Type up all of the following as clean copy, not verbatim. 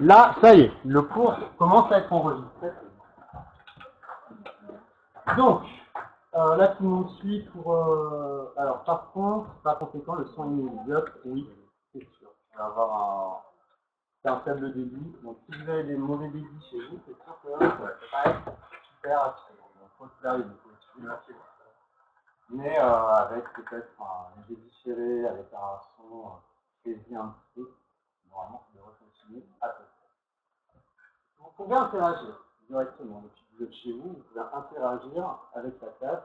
Là, ça y est, le cours commence à être enregistré. Donc, là, tout le monde suit pour... alors, par conséquent, le son est médiocre, oui, c'est sûr. On va avoir un faible débit. Donc, si vous avez des mauvais débits chez vous, c'est sûr que ça va pas être super actif. Il faut se faire, il faut se faire. Mais avec peut-être un débit serré, avec un son saisi un petit peu, normalement, ça devrait fonctionner à peu près. Vous pouvez interagir directement. Depuis que vous êtes chez vous, vous pouvez interagir avec la classe,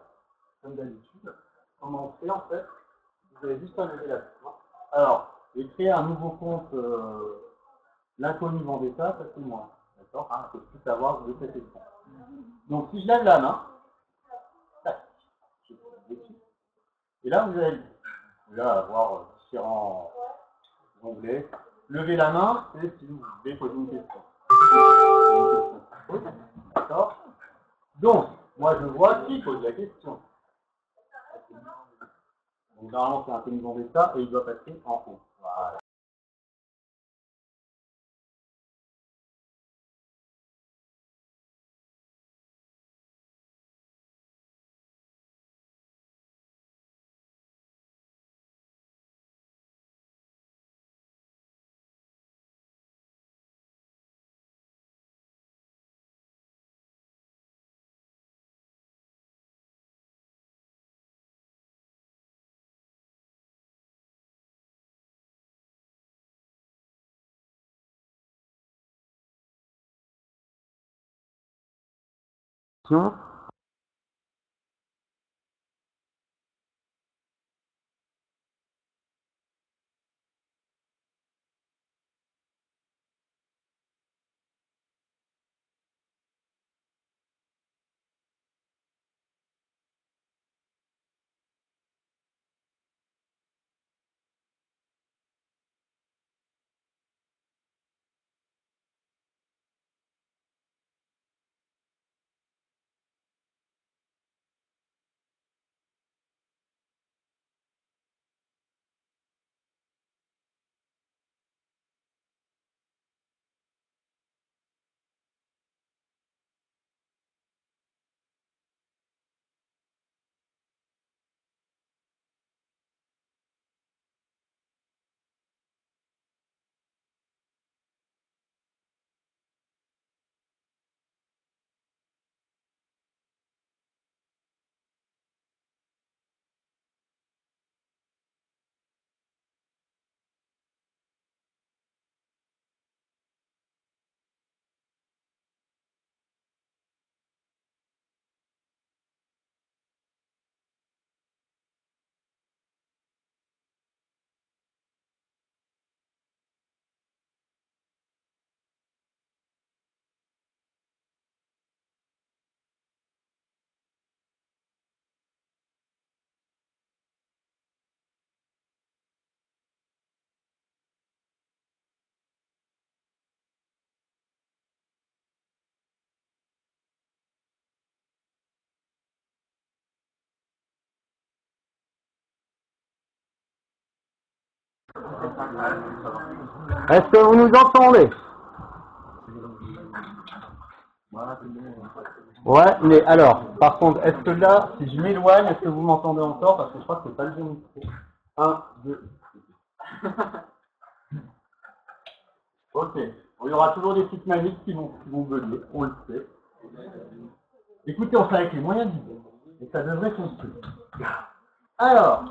comme d'habitude. Comment on fait en fait? Vous avez juste à lever la main. Alors, j'ai créé un nouveau compte, l'inconnu Vendetta, ça c'est moi. D'accord? Il faut plus savoir de cette question. Donc, si je lève la main, tac, je clique dessus. Et là, vous allez avoir différents onglets. Levez la main, c'est si vous voulez poser une question. D'accord? Donc, moi je vois qui pose la question. Donc, normalement, c'est un inconnu Vendetta et il doit passer en haut. Voilà. Est-ce que vous nous entendez? Ouais, mais alors, par contre, est-ce que là, si je m'éloigne, est-ce que vous m'entendez encore? Parce que je crois que c'est pas le bon micro. 1, 2. Ok. Bon, il y aura toujours des petites maniques qui vont bugger, on le sait. Écoutez, on fait avec les moyens du bord. Et ça devrait fonctionner. Alors.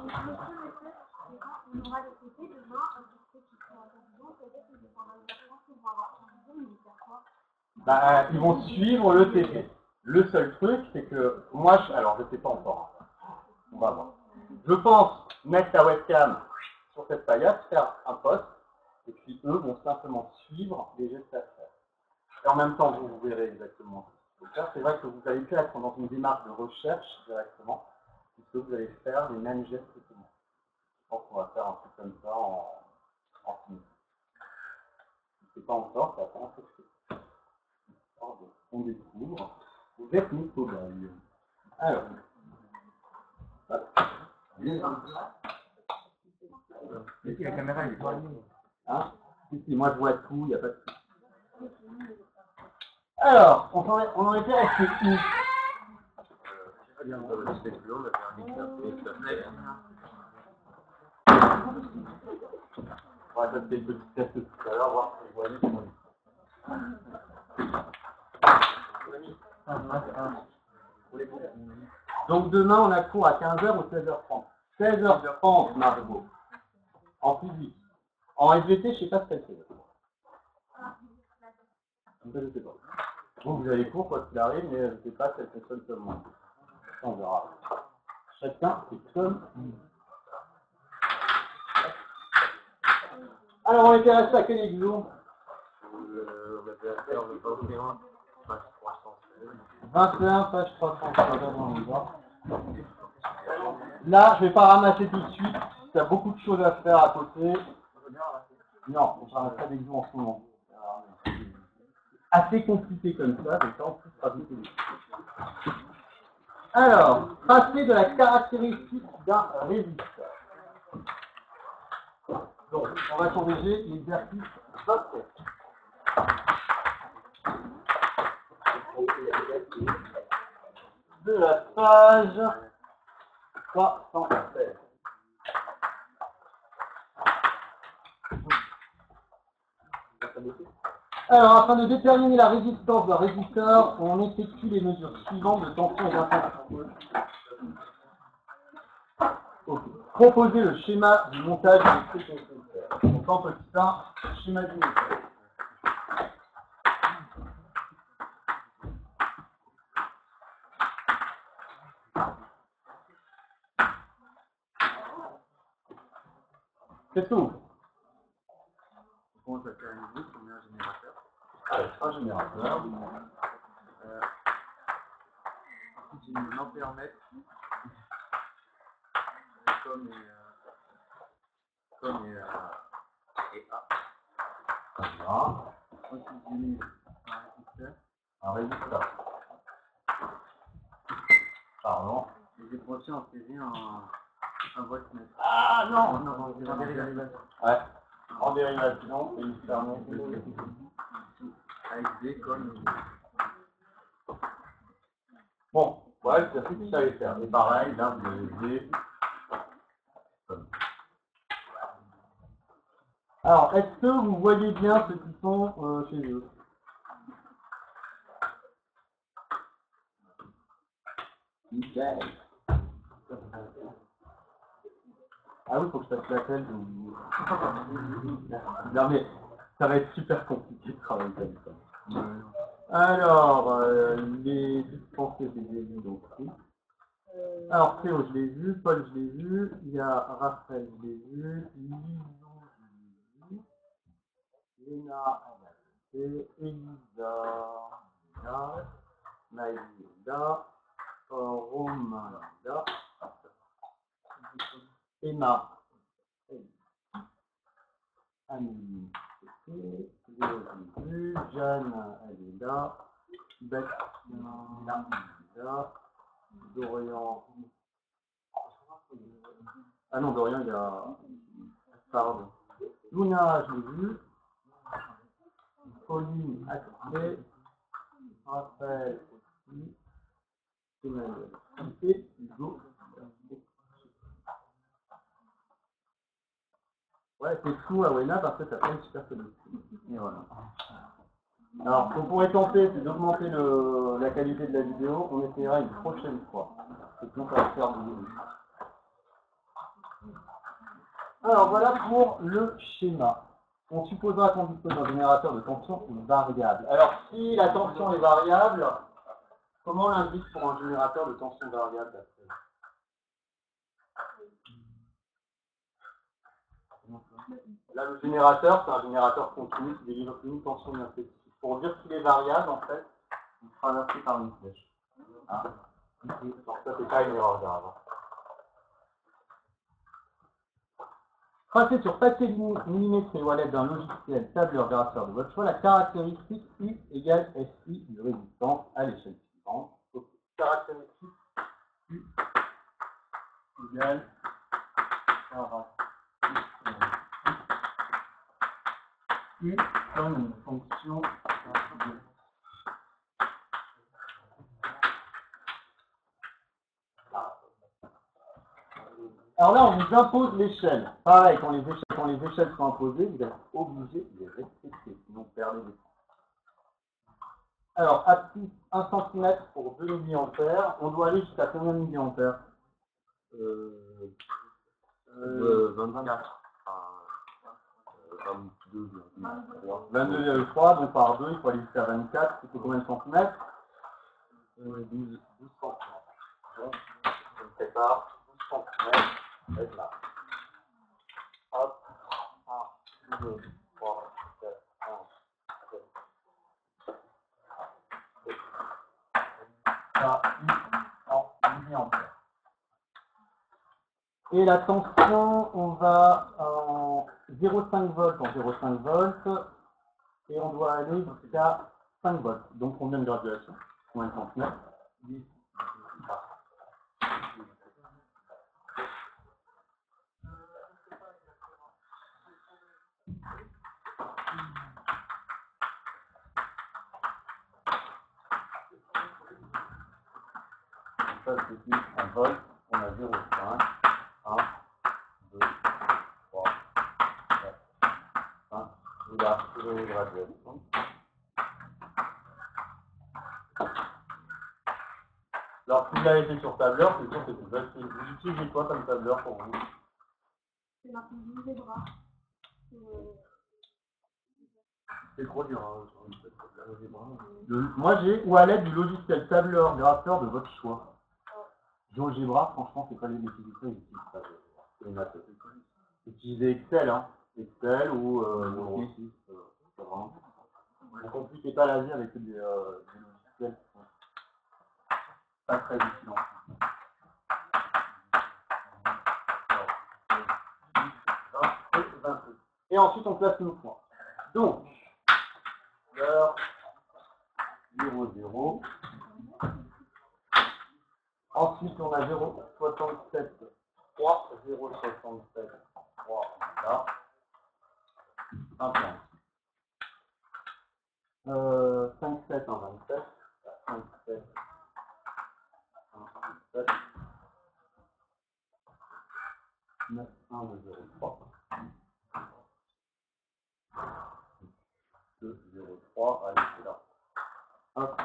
Bah, ils vont suivre le TP. Le seul truc, c'est que moi, alors je ne sais pas encore. On va voir. Je pense mettre la webcam sur cette paillasse, faire un post, et puis eux vont simplement suivre les gestes à faire. Et en même temps, vous verrez exactement ce qu'il faut faire. C'est vrai que vous allez plus être dans une démarche de recherche directement, puisque vous allez faire les mêmes gestes que moi. Je pense qu'on va faire un truc comme ça en film. Je ne sais pas encore, ça va faire un peu de on découvre. Vous êtes une cobaye. Alors. Est-ce que la caméra est pas hein? Si, moi je vois tout, il n'y a pas de souci. Alors, on en était resté où? On va faire des petits tests tout à l'heure, voir si vous voyez comment il est. Donc demain, on a cours à 15h ou 16h30. 16h30, Margot. En physique. En SVT, je ne sais pas ce qu'elle fait. Je ne sais pas. Vous avez cours quoi qu'il arrive, mais je ne sais pas si elle fonctionne comme moi. On verra. Chacun est comme. Alors, on était resté à quel exo? On était à faire le 21, page 316. 21, page 316. Là, je ne vais pas ramasser tout de suite. Il y a beaucoup de choses à faire à côté. Non, on ramasse pas d'exo en ce moment. Assez compliqué comme ça, donc ça, on peut se rajouter des choses. Alors, tracé de la caractéristique d'un résisteur. Donc, on va corriger l'exercice 27. De la page 316. Alors, afin de déterminer la résistance d'un résisteur, on effectue les mesures suivantes de tension et d'intensité. Okay. Proposer le schéma du montage électrique nécessaire. Donc, en petit 1, schéma du montage. C'est tout. On va faire une boucle, on met un générateur. Allez, un générateur. Ensuite, j'ai mis un ampèremètre. Comme et A. Voilà. Ensuite, j'ai mis un résisteur. Un résisteur. Pardon. Et j'ai branché en série un voltmètre. Ah non, en dérivation. Ouais. En dérivation, et il se permet avec D comme. Bon, ouais, c'est ce qu'il fallait faire. Et pareil, là, vous avez D. Alors, est-ce que vous voyez bien ceux qui sont chez eux? Nickel. Ah oui, faut que je fasse l'appel. Non mais, ça va être super compliqué de travailler comme ça. Alors, les dispensés, je les ai vus, donc oui. Alors, Théo, je l'ai vu, Paul, je l'ai vu, il y a Raphaël, je l'ai vu, Lizou, je l'ai vu, Léna, c'est Elisa, là, Maëlie est là, Romain est là, Emma, Amélie, Léo, je l'ai vu, Jeanne, elle est là, Bastien, elle est là, Dorian, ah non, Dorian, il y a, pardon, Luna, je l'ai vu, Pauline, accès, Raphaël aussi, Emmanuel, et Hugo. Ouais, c'est fou à Wena parce que ça fait une super connexion. Et voilà. Alors, ce qu'on pourrait tenter, c'est d'augmenter la qualité de la vidéo. On essaiera une prochaine fois. C'est tout, ça va faire du début. Alors, voilà pour le schéma. On supposera qu'on dispose d'un générateur de tension variable. Alors, si la tension est variable, comment on l'indique pour un générateur de tension variable? Là, le générateur, c'est un générateur continu qui délivre une tension bien spécifique. Pour dire qu'il est variable, en fait, il sera inversé par une flèche. Hein, donc ça, c'est pas une erreur grave. Tracez sur papier millimétré ou à l'aide d'un logiciel tableur graphieur de votre choix la caractéristique U égale SI de résistance à l'échelle suivante. Donc, caractéristique U égale U comme une fonction Alors là, on vous impose l'échelle. Pareil, quand les échelles sont imposées, vous êtes obligé de les respecter, sinon vous perdez des points. Alors, actif 1 cm pour 2 milliampères. On doit aller jusqu'à combien de milliampères 24. 22,3. 22,3, donc par 2, il faut aller jusqu'à 24. C'est combien de centimètres 12 centimètres. Donc, on prépare 12 centimètres. Et là. Hop. 1, 2, 3, 4, 5, 6, 7. Ça, en milliampères. Et la tension, on va en 0,5 volts en 0,5 volts. Et on doit aller jusqu'à 5 volts. Donc combien de graduation? Combien de centimètres? 10. Ça c'est 10 en volts. On a 0,5. 1, 2, 3, 4, 5. Et là, c'est les graduations. Alors, si vous l'avez fait sur tableur, c'est sûr que c'est facile. Vous utilisez quoi comme tableur pour vous? C'est marqué Zebra. C'est trop dur, hein, Moi, j'ai ou à l'aide du logiciel tableur grapheur de votre choix. GeoGebra, franchement, c'est pas les utiliser, ils utilisent pas. C'est une maths. Utilisez Excel, hein. Excel ou Office. C'est vraiment. Ne compliquez pas la vie avec des logiciels qui sont pas très utiles. Et ensuite, on place nos points. Donc, l'heure 0,0. Ensuite, on a 0,67, 3, 0,67, 3, là. Un point. 5,7, 1, 27. 5,7, 1, 27. 9, 1, 2, 0, 3. 2, 0, 3. Allez, c'est là. Hop.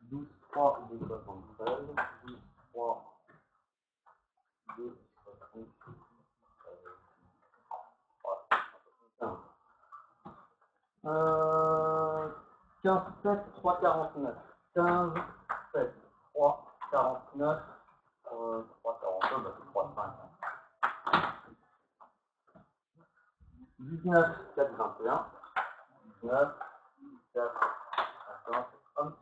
12, 3, 2, 73. 12, 3, 2, 73. 15, 7, 3, 49. 15, 7, 3, 49. 3, 49, bah c'est 3, 5. 19, 4, 21. 19, 4, 21.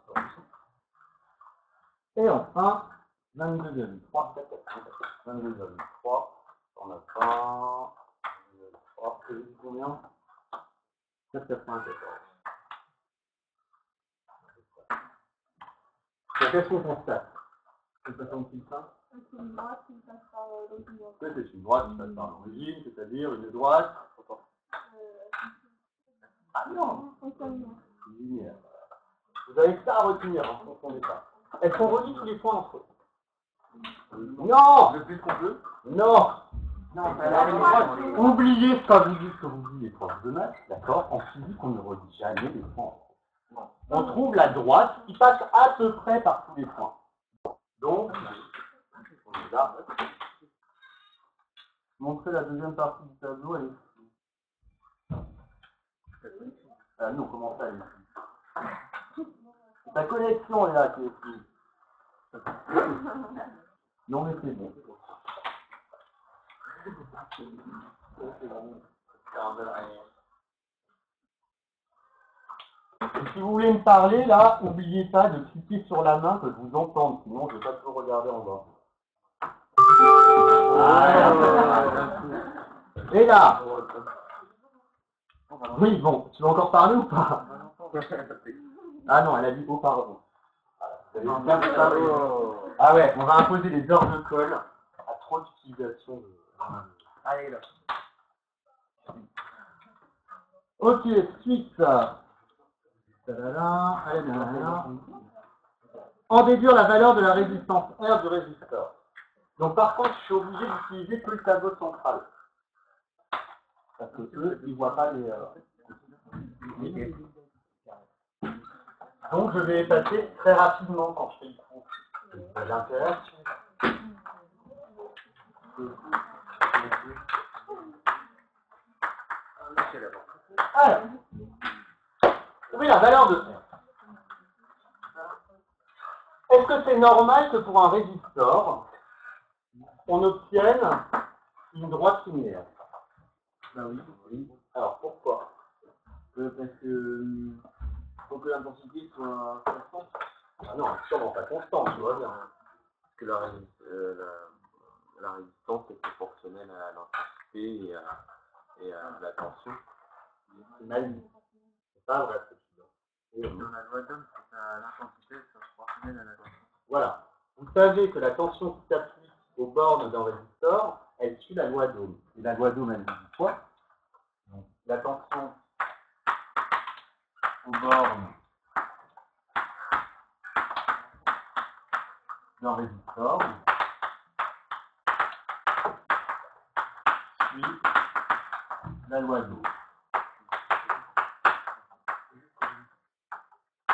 Et enfin, 22,3, 4, 22,3. On a 20. 3, c'est combien? 4,94. Donc, qu'est-ce qu'on constate? C'est pas comme ça? C'est une droite qui passe par l'origine. C'est une droite qui passe par l'origine, c'est-à-dire une droite. Ah non! Linéaire. Vous avez ça à retenir, hein, ne confondez pas. Elles sont reliées tous les points entre eux. Non! Le plus qu'on peut? Non! Non, Oubliez ce que vous dites les profs de maths, d'accord? En physique, on ne relie jamais les points. On trouve la droite qui passe à peu près par tous les points. Donc, on est là. Montrez la deuxième partie du tableau, elle est ici. Ah non, comment ça, elle est ici? Ta connexion est là qui est ici. Non, mais c'est bon. Et si vous voulez me parler, là, n'oubliez pas de cliquer sur la main que je vous entende, sinon je ne vais pas toujours regarder en bas. Et là. Oui, bon, tu veux encore parler ou pas? Ah non, elle a dit oh pardon. Ah ouais, on va imposer des heures de colle à trop d'utilisation de... Allez là. Ok, suite. Allez, en déduire la valeur de la résistance R du résisteur. Donc par contre, je suis obligé d'utiliser que le tableau central. Parce que eux, ils ne voient pas les... Donc je vais effacer très rapidement quand je fais le coup. L'interaction. Alors, trouvez la valeur de R. Est-ce que c'est normal que pour un résistor, on obtienne une droite linéaire? Ben oui, oui. Alors pourquoi? Parce que faut que l'intensité soit constante. Ah non, sûrement pas constante, tu vois bien. Parce que la résistance est proportionnelle à l'intensité et à la tension. C'est mal dit. C'est pas vrai, ce que Et dans la loi d'Ohm, c'est à l'intensité soit proportionnelle à la tension. Voilà. Vous savez que la tension qui s'applique aux bornes d'un résistor, elle suit la loi d'Ohm. Et la loi d'Ohm, elle dit quoi? La tension aux bornes d'un résistor suit la loi d'Ohm.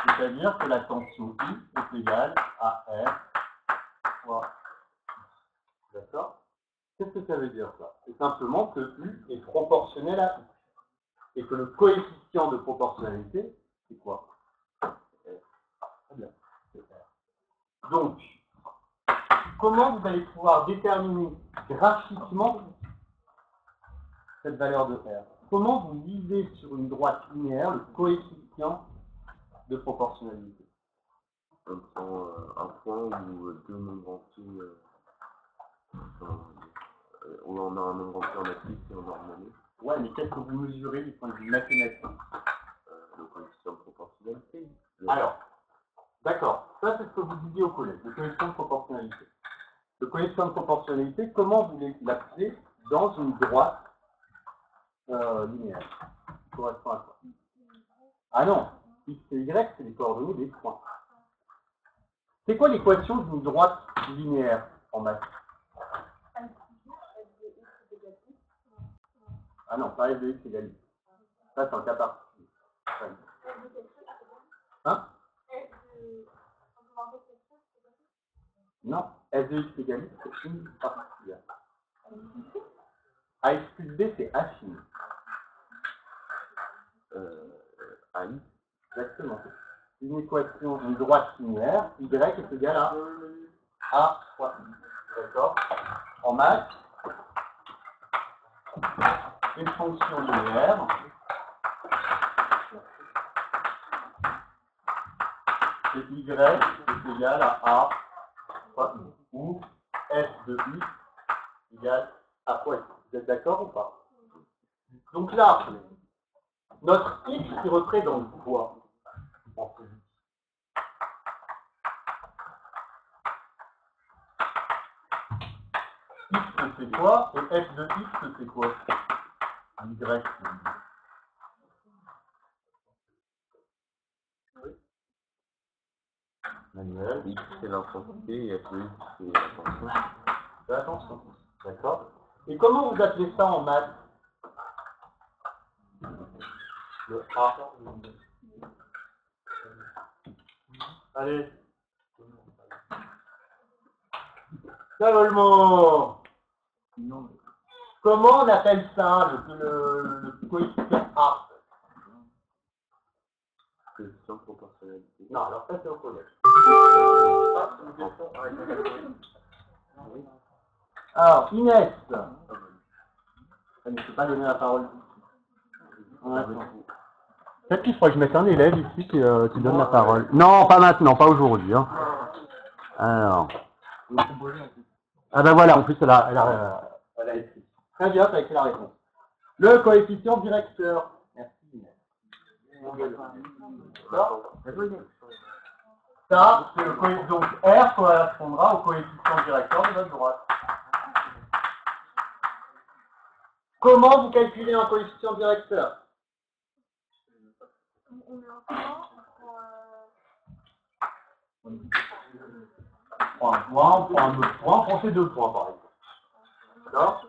C'est-à-dire que la tension I est égale à R fois I. D'accord? Qu'est-ce que ça veut dire ça? C'est simplement que U est proportionnel à I. Et que le coefficient de proportionnalité, c'est quoi? Très bien, c'est R. Donc, comment vous allez pouvoir déterminer graphiquement cette valeur de R? Comment vous lisez sur une droite linéaire le coefficient de proportionnalité? On prend un point où deux nombres entiers, où on a un nombre entier en matrice et en ordonnée. Ouais, mais qu'est-ce que vous mesurez du point de vue mathématique? Le coefficient de proportionnalité. Alors, d'accord, ça c'est ce que vous disiez au collège, le coefficient de proportionnalité. Le coefficient de proportionnalité, comment vous l'appelez dans une droite linéaire? Ça correspond à quoi? Ah non, x et y, c'est les coordonnées des points. C'est quoi l'équation d'une droite linéaire en maths? Ah non, pas f de x égale x. Ça, c'est un cas particulier. Hein? Non, f de x égale x, c'est une particulière. Ax plus b, c'est affine. AI. Exactement. Une équation, une droite linéaire, y est égal à a fois i. D'accord? En maths, une fonction linéaire c'est y est égal à a fois i. Ou f de x égale a fois i. Vous êtes d'accord ou pas? Donc là, notre x qui représente quoi en physique? X c'est quoi et f de x c'est quoi? Y. Oui. Manuel. X c'est l'intensité et F de X c'est la tension. Fais attention. D'accord? Et comment vous appelez ça en maths? Le A. Allez. Seulement. Comment on appelle ça, le coefficient A? Coefficient de proportionnalité. Non, alors ça c'est au collège. Alors, Inès. Je ne peux pas donner la parole. Peut-être qu'il faudrait que je mette un élève ici qui donne la parole. Non, pas maintenant, pas aujourd'hui. Hein. Alors. Ah ben voilà, en plus elle a écrit. Très bien, tu as écrit la réponse. Le coefficient directeur. Merci Inès. Ça, c'est le coefficient. Donc R correspondra au coefficient directeur de votre droite. Comment vous calculez un coefficient directeur? On met un point On prend un point, on prend un autre point, on prend ces 2 points par exemple. D'accord?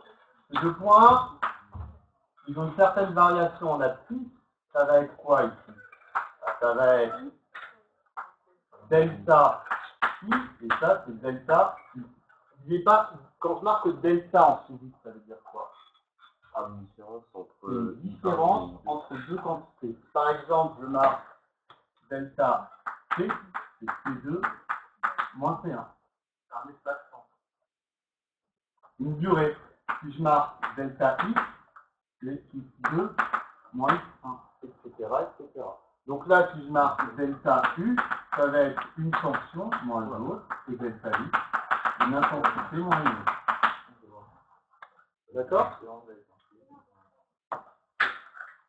Ces 2 points, ils ont une certaine variation en abscisse. Ça va être quoi ici? Ça va être delta I, et ça c'est delta I. N'oubliez pas, quand je marque delta en physique, ça veut dire quoi? Une différence entre, Une différence entre 2 quantités. Par exemple, je marque delta T, c'est T2 moins T1. C'est un espace-temps. Une durée. Si je marque delta X, c'est X2 moins X1, etc., etc. Donc là, si je marque delta U, ça va être une tension moins l'autre, et delta I, une intensité moins une autre. D'accord?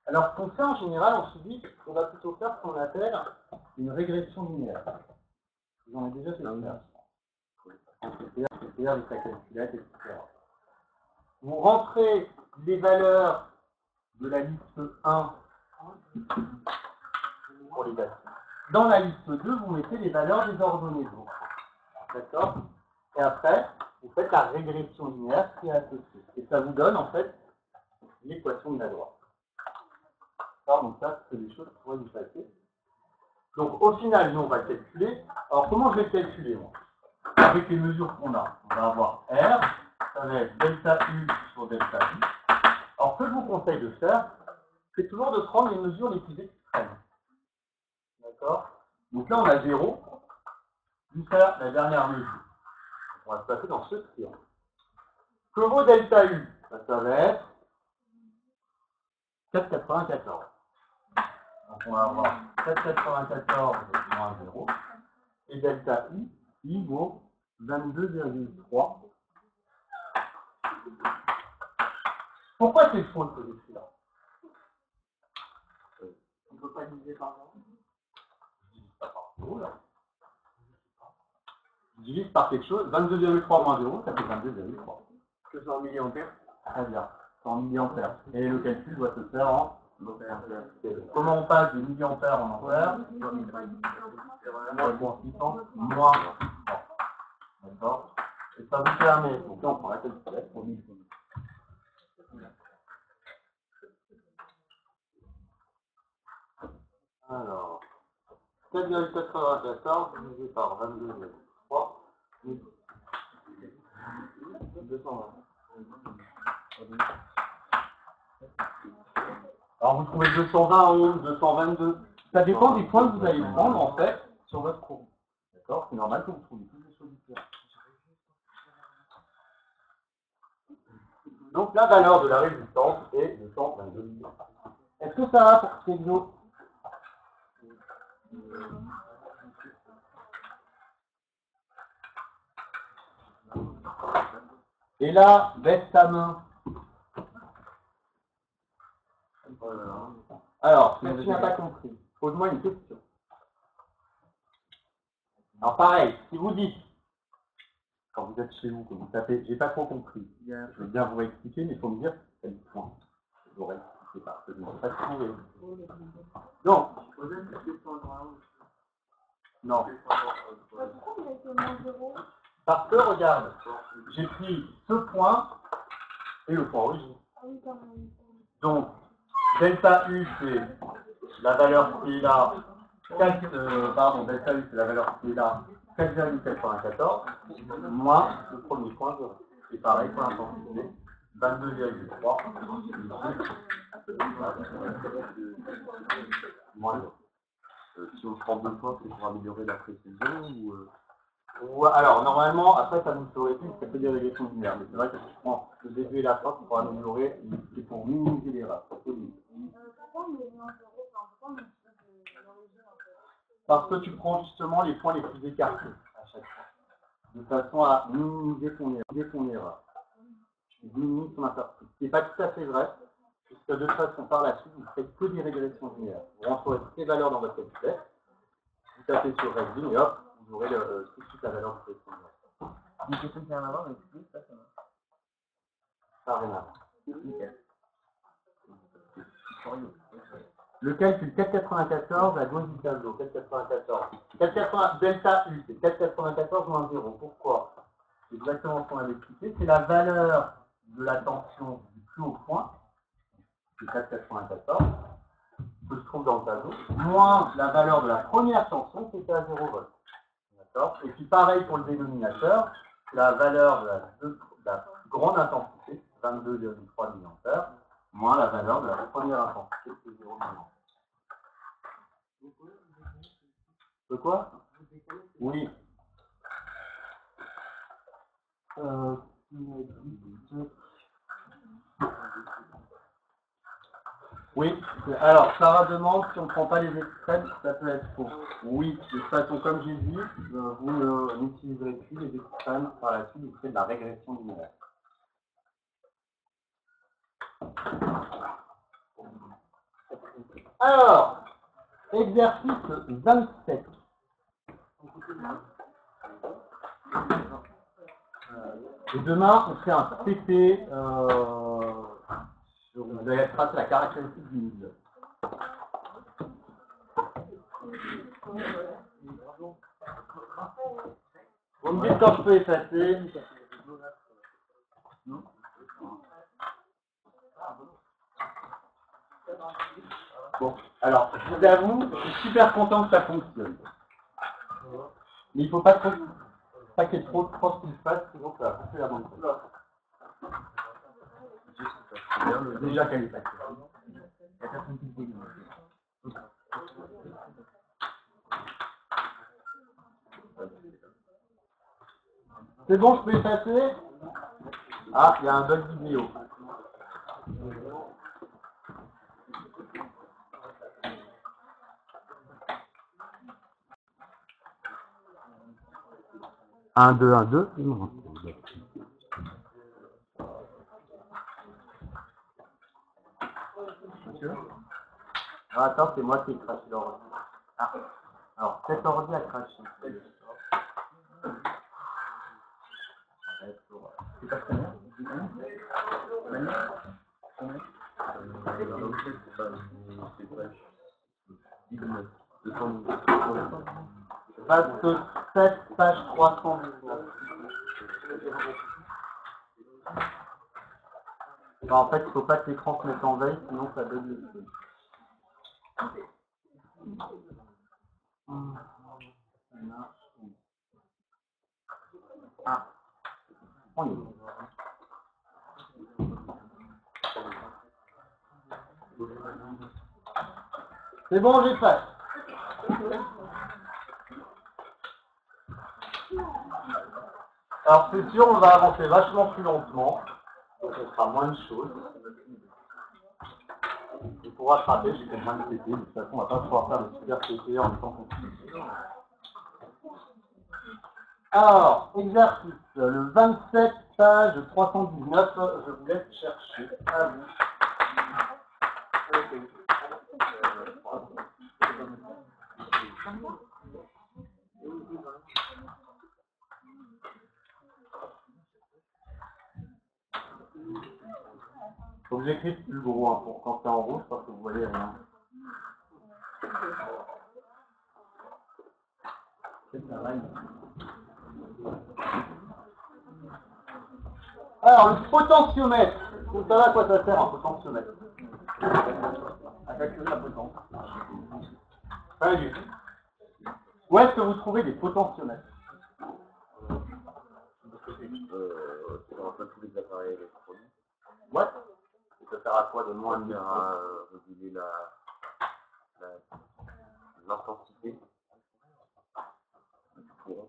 Alors, ce qu'on fait en général en physique, on va plutôt faire ce qu'on appelle une régression linéaire. J'en ai déjà fait faire. C'est-à-dire avec la calculette, etc. Vous rentrez les valeurs de la liste 1 pour les dates. Dans la liste 2, vous mettez les valeurs des ordonnées. D'accord? Et après, vous faites la régression linéaire qui est associée. Et ça vous donne en fait l'équation de la droite. Donc ça, c'est des choses qui pourraient vous passer. Donc au final, nous, on va calculer. Alors comment je vais calculer, moi? Avec les mesures qu'on a. On va avoir R, ça va être delta U sur delta I. Alors ce que je vous conseille de faire, c'est toujours de prendre les mesures les plus extrêmes. D'accord? Donc là, on a 0, jusqu'à la dernière mesure. On va se passer dans ce triangle. Que vaut delta U? Ça va être 4,94. Donc on va avoir 4,94 moins 0. Et delta I vaut 22,3. Pourquoi c'est faux de poser celui-là? On ne peut pas diviser par 0. Je divise pas par 0 là. Je divise par quelque chose. 22,3 moins 0, ça fait 22,3. Que c'est en milliampères? Très bien. C'est en milliampères. Et le calcul doit se faire en ampères. Comment on passe de milliampères en ampères? Moins 600. D'accord? Et ça vous permet, donc là on prend la calculette pour 1000. Alors, 4,94 divisé par 22,3, 220. Alors vous trouvez 220 ou 222. Ça dépend des points que vous allez prendre en fait sur votre courbe. D'accord? C'est normal que vous trouviez toutes les choses différentes. Donc la valeur de la résistance est 222. Est-ce que ça va pour cet exo? Et là, baisse ta main. Alors, si tu n'as pas compris, pose-moi une question. Alors pareil, si vous dites, quand vous êtes chez vous, que vous tapez, j'ai pas trop compris, je veux bien vous expliquer, mais il faut me dire quel point. Je vous expliquer parce que je ne sais pas trouver. Donc, non. Parce que, regarde, j'ai pris ce point et le point origine. Donc, delta U, c'est la valeur qui est là, delta U, c'est la valeur qui est là, 4,94, moins le premier point, 0. C'est pareil pour l'intensité, 22,3, moins 0. Si on prend 2 points, c'est pour améliorer la précision ou alors, normalement, après, ça nous ferait plus, ça fait des régressions linéaires. Mais c'est vrai que si je prends le début et la fin, pour améliorer, c'est pour minimiser l'erreur. Parce que tu prends justement les points les plus écartés à chaque fois. De façon à minimiser ton erreur. Tu minimises ton interprétation. Ce n'est pas tout à fait vrai, puisque de toute façon, par la suite, vous ne faites que des régressions linéaires. Vous rentrez toutes les valeurs dans votre calculatrice, vous tapez sur Régime et hop, vous aurez tout de suite la valeur de régression linéaire. Une question qui n'a rien à voir avec plus, ça va. Ça n'a rien à voir. Nickel. le calcul 4,94 à gauche du tableau. 4,94. 4,80 delta U, c'est 4,94 moins 0. Pourquoi? C'est exactement ce qu'on avait expliqué. C'est la valeur de la tension du plus haut point, c'est 4,94, que se trouve dans le tableau, moins la valeur de la première tension, qui était à 0 volts. D'accord? Et puis pareil pour le dénominateur, la valeur de la grande intensité, 22,3 mA, moins la valeur de la première intensité, qui est 0 mA. De quoi? Oui. Oui, alors Sarah demande si on ne prend pas les extrêmes, ça peut être faux. Oui, de toute façon, comme j'ai dit, vous n'utiliserez plus les extrêmes par la suite, vous faites de la régression linéaire. Alors, exercice 27. Et demain, on fait un TP. Vous allez tracer la caractéristique du milieu. Vous me dites quand je peux effacer. Bon, alors, je vous avoue, je suis super content que ça fonctionne. Mais il ne faut pas qu'il y ait trop de force qu'il fasse, sinon ça va pousser la bonne chose. Déjà qu'elle est passée. C'est bon, je peux effacer? Ah, il y a un bug vidéo. Un, deux. Monsieur? Ah, attends, c'est moi qui ai craché l'ordi. Ah, alors, cet ordi a craché. C'est pas très bien. Page 7, page 319. Enfin, en fait, il ne faut pas que l'écran se mette en veille, sinon ça donne le truc. Ah, on y est. C'est bon, j'efface. Alors c'est sûr, on va avancer vachement plus lentement, donc on fera moins de choses. Et pour rattraper, j'ai fait moins de TP, de toute façon on ne va pas pouvoir faire le super TP en étant continu. Alors, exercice, le 27, page 319, je vous laisse chercher à vous. Faut que j'écrive plus gros hein, pour quand c'est en rouge parce que vous voyez rien. Alors, le potentiomètre. Vous savez à quoi ça sert un potentiomètre? À calculer la potence. Allez. Où est-ce que vous trouvez des potentiomètres? Sur un peu tous les appareils électroniques. Ouais. Et ça sert à quoi de moins de à réguler l'intensité du courant.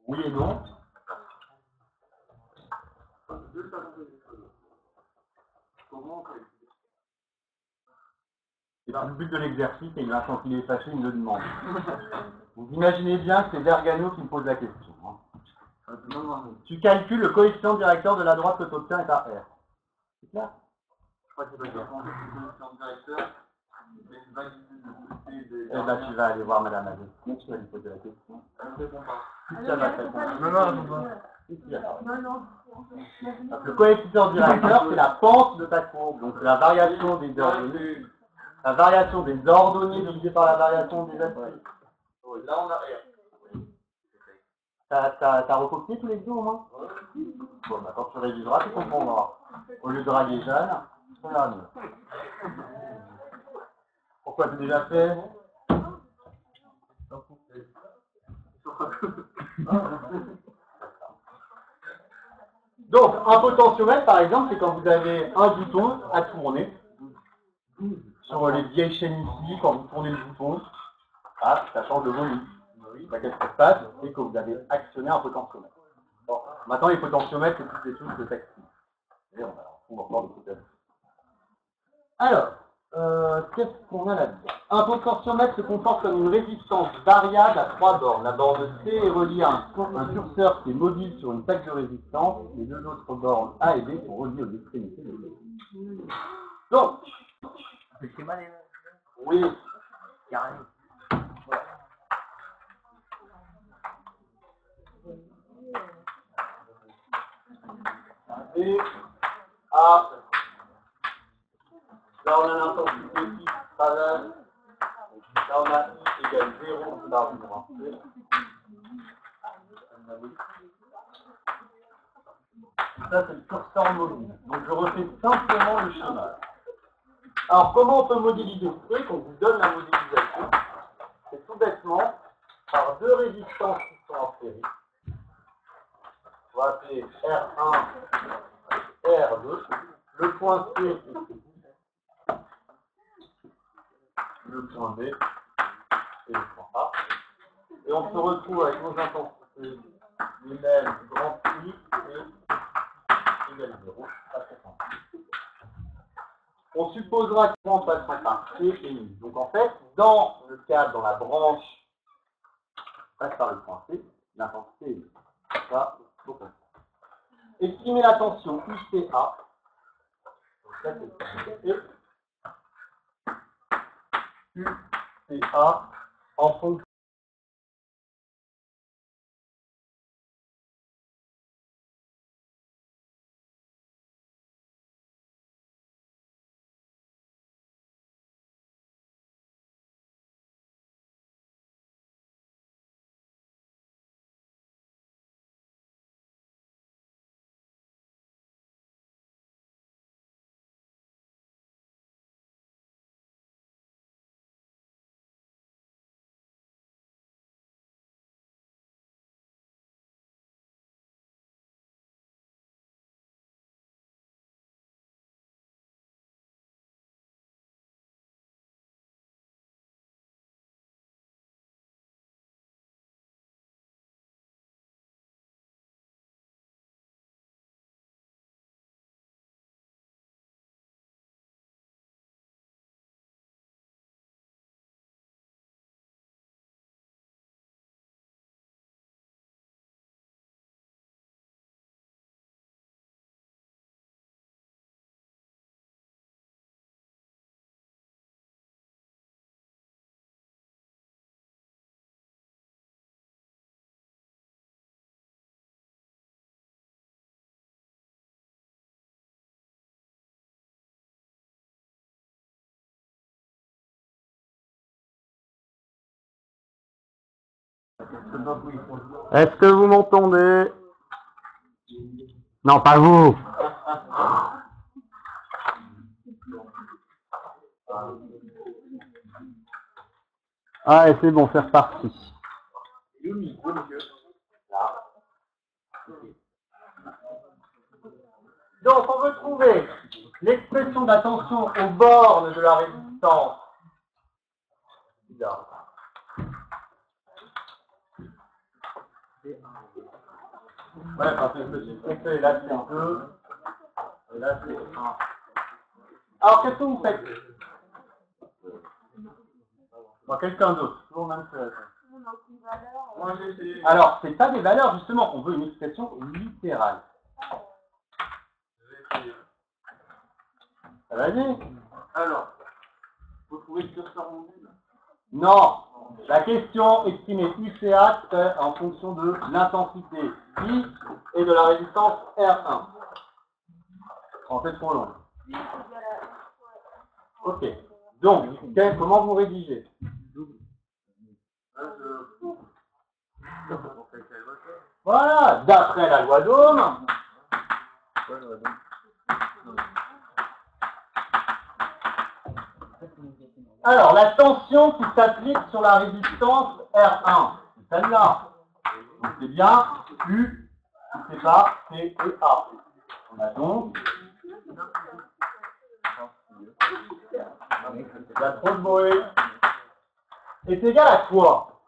Oui et non. C'est le but de l'exercice et là, quand il est fâché, il me le demande. Vous imaginez bien que c'est Vergano qui me pose la question. Hein. Tu calcules le coefficient directeur de la droite que tu obtiens est à R. C'est clair? Je crois que c'est pas clair. Et là, tu vas aller voir Madame Agostini, tu vas lui poser la question. Elle ne répond pas. Si, ça va te répondre. Non. Donc, le coefficient directeur, c'est la pente de ta courbe. Donc, la variation des ordonnées. La variation des ordonnées divisée par la variation des aspects. Là, on a R. T'as recopié tous les deux au moins? Bon, bah, quand tu réviseras, tu comprendras. Au lieu de draguer Jeanne, ça ira mieux. Pourquoi tu as déjà fait? Donc, un potentiomètre, par exemple, c'est quand vous avez un bouton à tourner. Sur les vieilles chaînes ici, quand vous tournez le bouton, ah, ça change de volume. Qu'est-ce qui se passe? C'est que vous avez actionné un potentiomètre. Bon, maintenant, les potentiomètres, c'est toutes les touches de texte. Et on va encore des trucs. Alors, qu'est-ce qu'on a là-dedans? Un potentiomètre se comporte comme une résistance variable à 3 bornes. La borne C est reliée à un curseur qui est mobile sur une plaque de résistance. Les deux autres bornes A et B sont reliées aux extrémités de l'autre. Donc, c'est mal, oui, carré. B, A, là on a l'intensité qui travaille, là on a I égale 0, là on va ça c'est le curseur mobile. Donc je refais simplement le schéma. Alors comment on peut modéliser le truc? On vous donne la modélisation. C'est tout bêtement par deux résistances qui sont en série. On va appeler R1 et R2. Le point C le point B et le point A. Et on se retrouve avec nos intensités les mêmes grand I et égale 0 à 50. On supposera que en passant par C et I. Donc en fait, dans le cadre, dans la branche, passe par le point C, l'intensité est I. Ça, faut comprendre. Estimer la tension UCA. Donc ça c'est UCA en fonction. Est-ce que vous m'entendez? Non, pas vous. Ah, et c'est bon, c'est reparti. Donc, on veut trouver l'expression de la tension aux bornes de la résistance. Ouais, parce que je me suis trompé, là c'est 2, et là c'est 1. Alors, qu'est-ce que vous faites? Bon, quelqu'un d'autre, toujours même chose. Alors, c'est pas des valeurs, justement, on veut une expression littérale. Ça va aller? Alors, vous trouvez le curseur mobile? Non, La question estimée UCA, c'est en fonction de l'intensité I et de la résistance R1. En fait, trop long. Ok. Donc, comment vous rédigez? Voilà, d'après la loi d'Ohm. Alors, la tension qui s'applique sur la résistance R1, c'est celle-là. Donc, c'est bien U, c'est pas C et A. On a donc... Il y a trop de bruit. Est égal à quoi?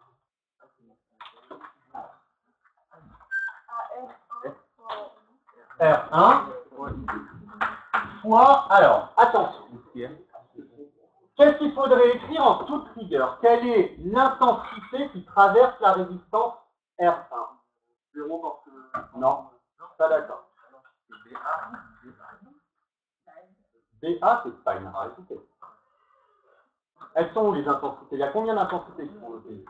R1 fois... Alors, attention. Qu'est-ce qu'il faudrait écrire en toute rigueur? Quelle est l'intensité qui traverse la résistance R1? 0 parce que... Non, pas d'accord. BA, c'est pas une intensité. Elles sont où les intensités? Il y a combien d'intensités pour le pays?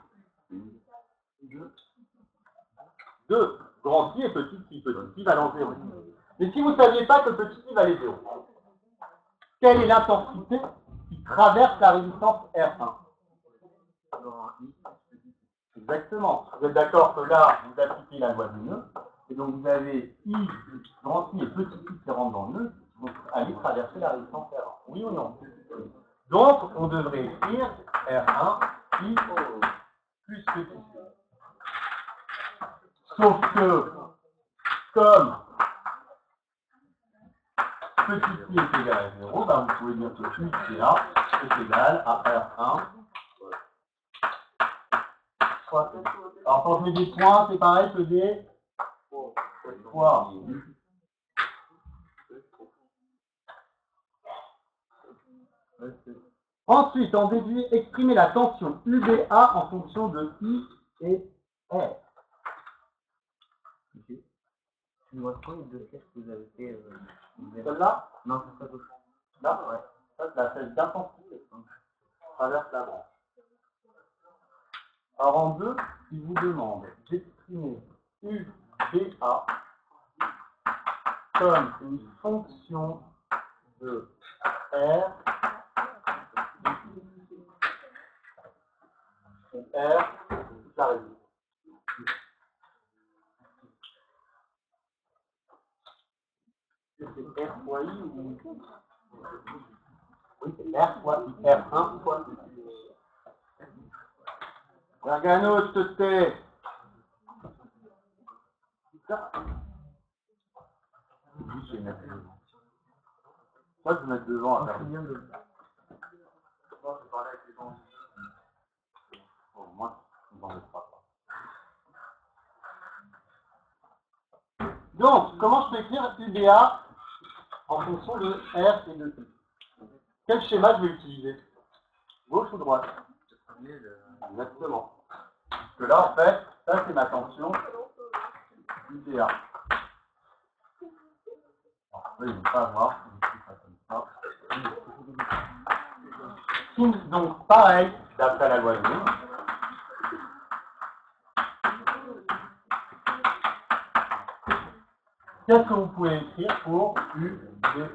2. Grand I et petit I. Petit I valant 0. Mais si vous ne saviez pas que petit I valait 0, quelle est l'intensité qui traverse la résistance R1? Exactement. Vous êtes d'accord que là, vous appliquez la loi du nœud, et donc vous avez I, grand I et petit I qui rentrent dans le nœud, donc allez traverser la résistance R1. Oui ou non? Donc, on devrait écrire R1 I plus petit I. Sauf que, comme petit I est égal à 0, ben vous pouvez dire que UCA est égal à R1. Alors quand je mets des points, c'est pareil que des fois. Ensuite, on déduit exprimer la tension UBA en fonction de I et R. Je vois trop les deux pièces que vous avez fait. Celle-là? Non, c'est pas gauche. Là? Ouais. Ça, c'est la celle d'intensité. Traverse la branche. Alors en 2, il vous demande d'exprimer UBA comme une fonction de R où R, toute la résistance. C'est R fois I ou... Oui, c'est R fois I. R1 fois I. Gargano, je te tais. Oui, je vais mettre devant. Moi, je vais mettre devant à faire bien de... Moi, je vais parler avec les gens. Bon, moi, je ne m'en mets pas. Donc, comment je peux écrire UBA en fonction de R et de I? Quel schéma je vais utiliser? Gauche ou droite? Exactement. Parce que là, en fait, ça c'est ma tension UBA. Alors, là, il ne faut pas avoir, ça comme ça. Donc, pareil, d'après la loi de Ohm. Qu'est-ce que vous pouvez écrire pour UBA?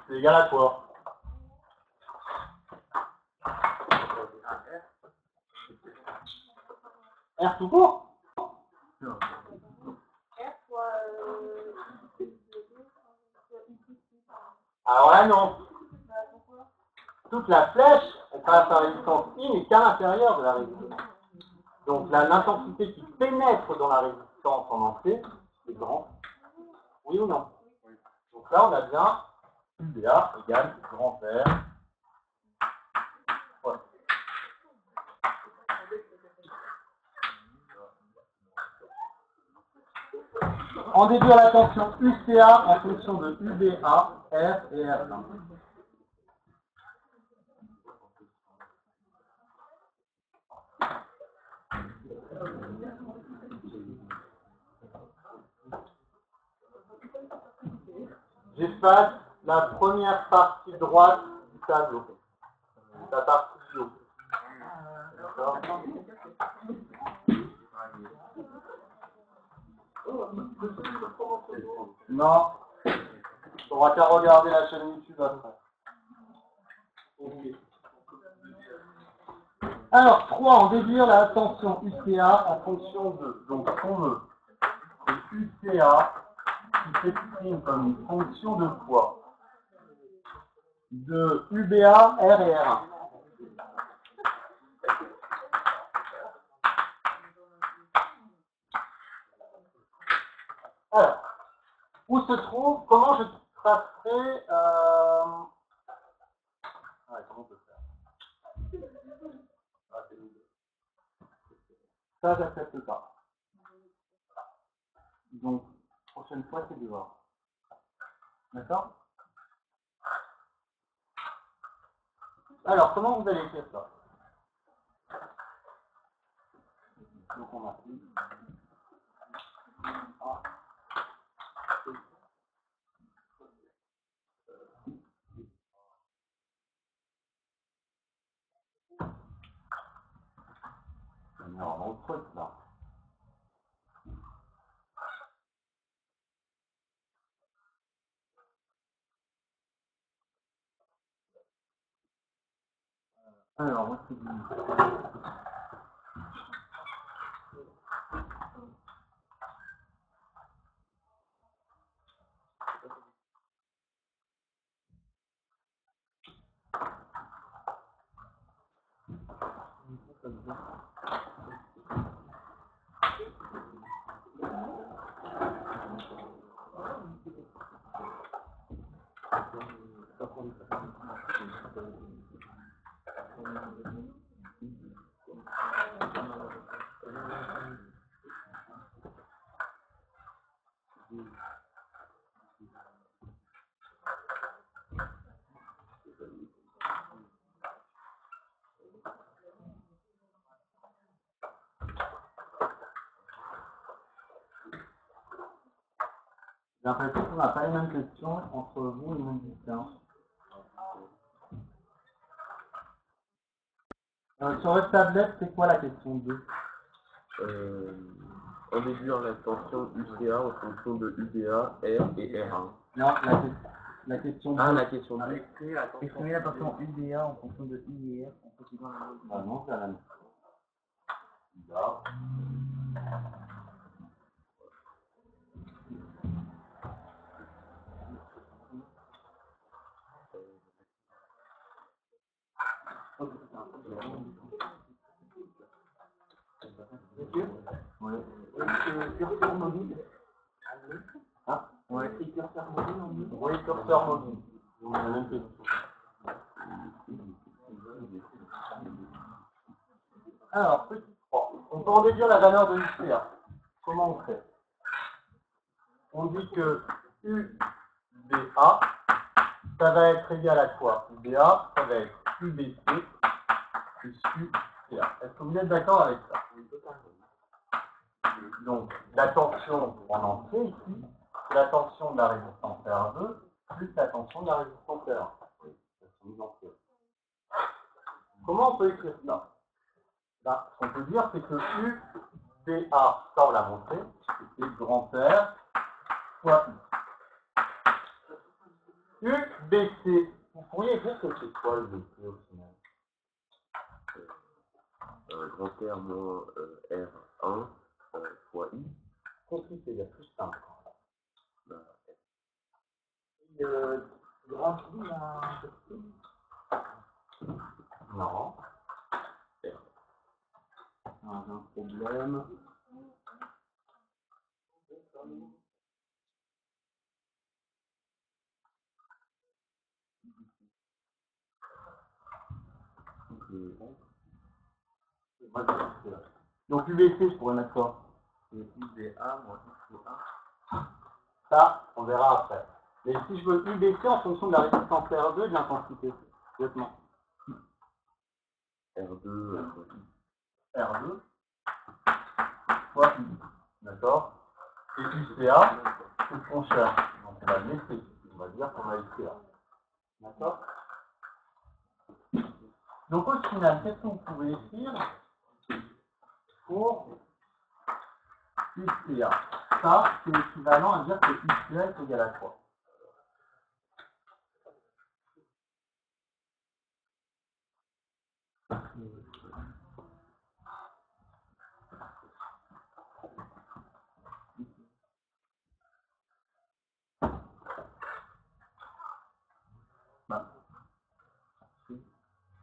C'est égal à quoi? R tout court? R fois Alors là, non. Toute la flèche, elle traverse la résistance I, mais qu'à l'intérieur de la résistance. Donc l'intensité qui pénètre dans la résistance en entier, c'est grand. Oui ou non? Donc là, on a bien UBA égale grand R. Voilà. On déduit à la tension UCA en fonction de UBA, R et R1. J'efface la première partie droite du tableau. La partie du haut. D'accord? Non. Tu n'auras qu'à regarder la chaîne YouTube après. Alors, 3, on déduire la tension UCA en fonction de. Donc, on veut UCA qui s'exprime comme une fonction de quoi? De UBA, R et R1. Alors, où se trouve, comment je tracerai, comment on peut faire? Ça, j'accepte pas. Donc, prochaine fois, c'est dehors. D'accord? Alors, comment vous allez écrire ça? Donc, on a ici. Alors, dans le truc, là. Alors, moi, c'est du... J'ai l'impression qu'on n'a pas les mêmes questions entre vous et mon lycéen. Sur votre tablette, c'est quoi la question 2? On déduire la tension UCA en fonction de UBA, R et R1. Non, la question 2. Ah, la question 2. Estimer la tension UDA en fonction de I et R en considérant la mode. Ah non, c'est la même. Bizarre. Oui. Curseur mobile. Hein? Ouais, et curseur mobile en ligne. Oui, curseur mobile. On a la même question. Alors, petit 3. On peut en déduire la valeur de UCA. Comment on fait? On dit que UBA, ça va être égal à quoi? UBA, ça va être UBC plus UCA. Est-ce que vous êtes d'accord avec ça? Donc, la tension en entier ici, c'est la tension de la résistance R2 plus la tension de la résistance R1. Comment on peut écrire ça? Ben, ce qu'on peut dire, c'est que UBA, ça on l'a montré, c'est grand R fois I. UBC, vous pourriez dire que c'est quoi UBC au final? Grand R moins R1 fois I. Compliqué, il y a plus simple. Grand I à Non. J'ai un problème. Donc UBC, je pourrais mettre quoi? UBA moins ICA. Ça, on verra après. Mais si je veux UBC en fonction de la résistance R2 et de l'intensité, complètement. R2 R2 fois I. D'accord? Et UCA, c'est ce qu'on cherche. Donc on va le laisser. On va dire qu'on a UCA. D'accord? Donc au final, qu'est-ce que vous pouvez écrire pour UCA. Ça, c'est équivalent à dire que UCA est égal à quoi?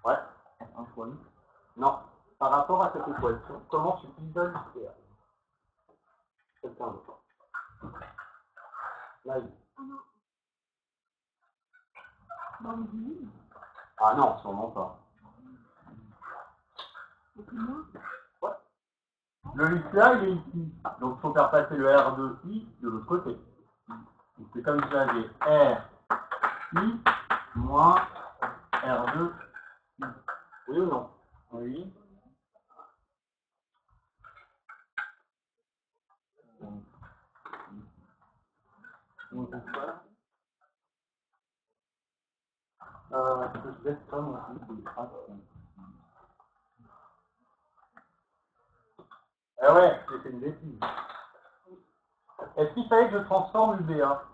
Ouais. 1 fois 8. Non. Par rapport à cette équation, comment tu isoles UCA? Quelqu'un d'autre. Là, ah non, sûrement pas. Ouais. Le UCA, il est ici. Donc, il faut faire passer le R2I de l'autre côté. Donc, c'est comme si j'avais RI moins R2. Oui ou non? Oui. Je laisse pas mon eh ouais, j'ai fait une bêtise. Est-ce qu'il fallait que je transforme UBA?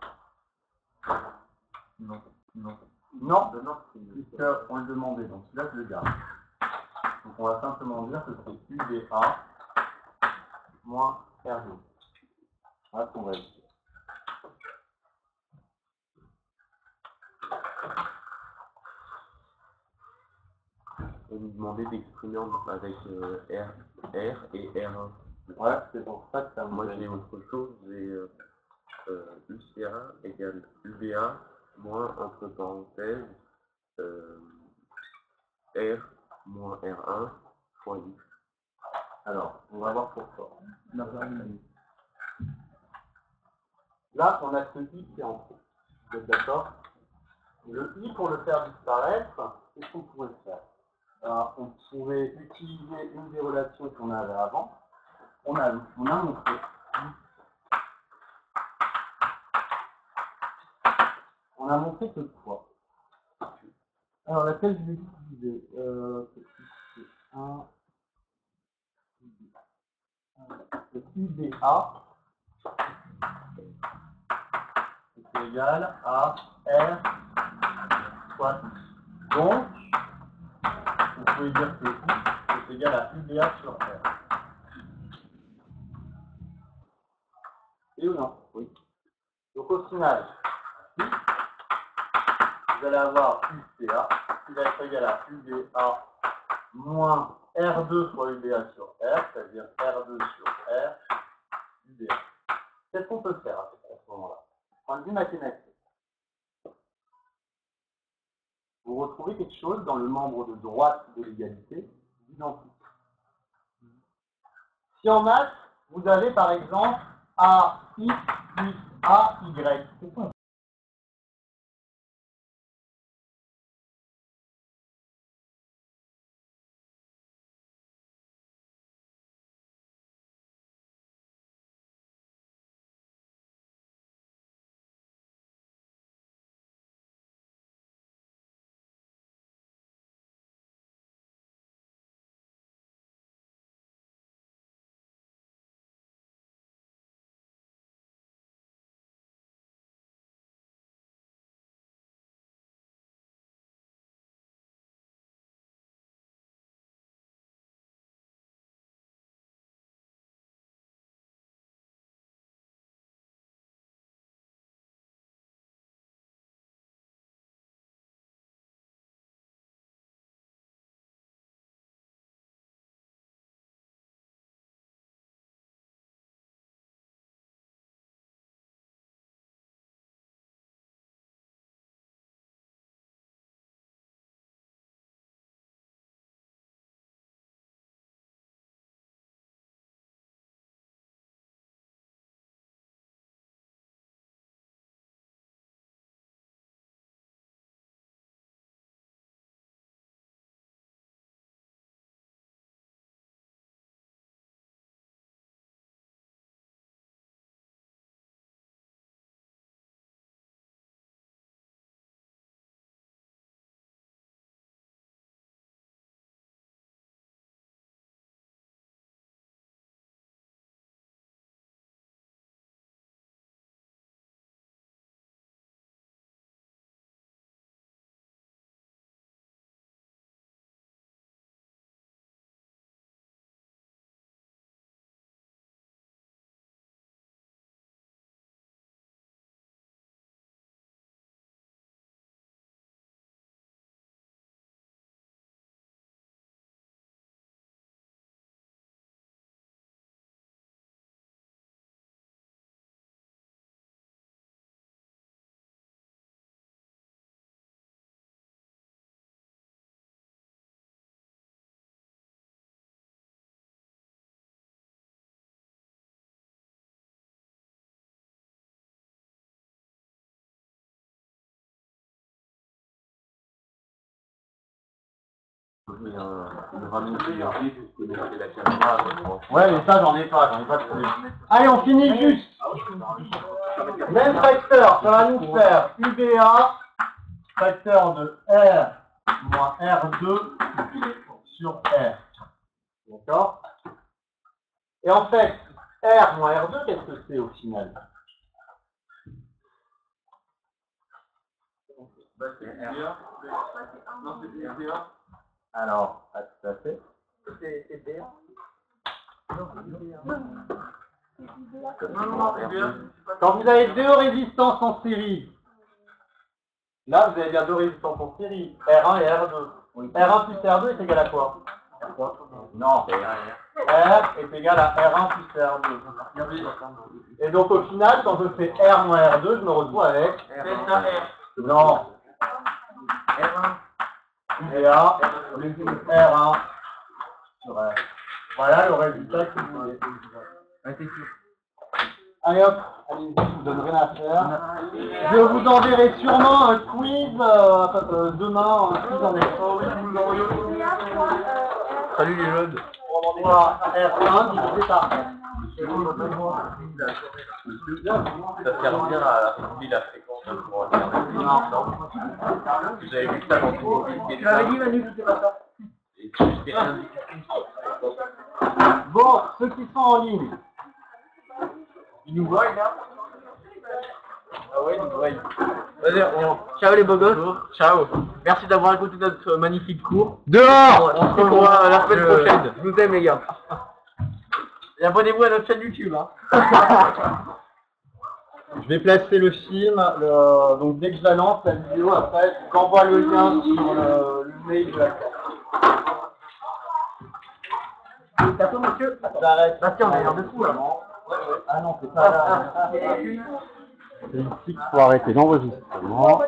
Non. Non. Non, puisqu'on le demandait, donc là je le garde. Donc on va simplement dire que c'est UBA moins R2. Voilà ce qu'on va dire. On nous demandait d'exprimer avec R et R1. Ouais, c'est pour ça que ça me... Moi j'ai autre chose, j'ai UCA égale UBA moins entre parenthèses R moins R1 fois I. Alors, on va voir pourquoi. Là, on a ce I qui est en trop. Vous êtes d'accord? Le I, pour le faire disparaître, qu'est-ce qu'on pourrait faire? Alors, on pourrait utiliser une des relations qu'on avait avant. On a montré. On a montré que quoi? Alors, laquelle je vais utiliser? C'est un UBA est égal à R fois I. Donc, vous pouvez dire que I est égal à UBA sur R. Oui ou non? Oui. Donc au final, ici, vous allez avoir UCA qui va être égal à UBA moins R2 fois UBA sur R, c'est-à-dire R2 sur R, UBA. Qu'est-ce qu'on peut faire à ce moment-là? Point de vue mathématique. Vous retrouvez quelque chose dans le membre de droite de l'égalité identique. Si en maths, vous avez par exemple AX plus AY, c'est quoi? Mais une ramène qui est connecter la caméra. Ouais, mais ça, j'en ai pas de problème. Allez, on finit juste. Même facteur, ça va nous faire UBA, facteur de R moins R2 sur R. D'accord? Et en fait, R moins R2, qu'est-ce que c'est au final? C'est R. Non, c'est R. Alors, tout à fait. C'est BA. Quand vous avez deux résistances en série, là vous avez bien deux résistances en série, R1 et R2. R1 plus R2 est égal à quoi? Non, R est égal à R1 plus R2. Et donc au final, quand je fais R moins R2, je me retrouve avec R. non. R1. UDA, R1 sur R. Voilà le résultat que vous voulez. Allez hop, allez, je vous donne rien à faire. Je vous enverrai sûrement un quiz demain, un quiz en école. Salut les jeunes. Voilà, R1 divisé par R. Ça sert bien à réguler la fréquence pour regarder. Non. Vous avez vu ça dans une Tu l'avais dit Manu, c'était pas ça. Et c'est rien du Bon, ceux qui sont en ligne. Ils nous voient là. Ah ouais, nous voyons. Vas-y, ciao les beaux gosses. Ciao. Merci d'avoir écouté notre magnifique cours. Dehors. On se revoit la semaine prochaine. Je vous aime les gars. Et abonnez-vous à notre chaîne YouTube. Hein. Je vais placer le film, donc dès que je la lance, la vidéo, après, j'envoie le lien sur le mail de la classe. T'as quoi monsieur? J'arrête. Bastien, on a l'air de fou là. Ah non, c'est pas là. C'est ici qu'il faut arrêter l'enregistrement.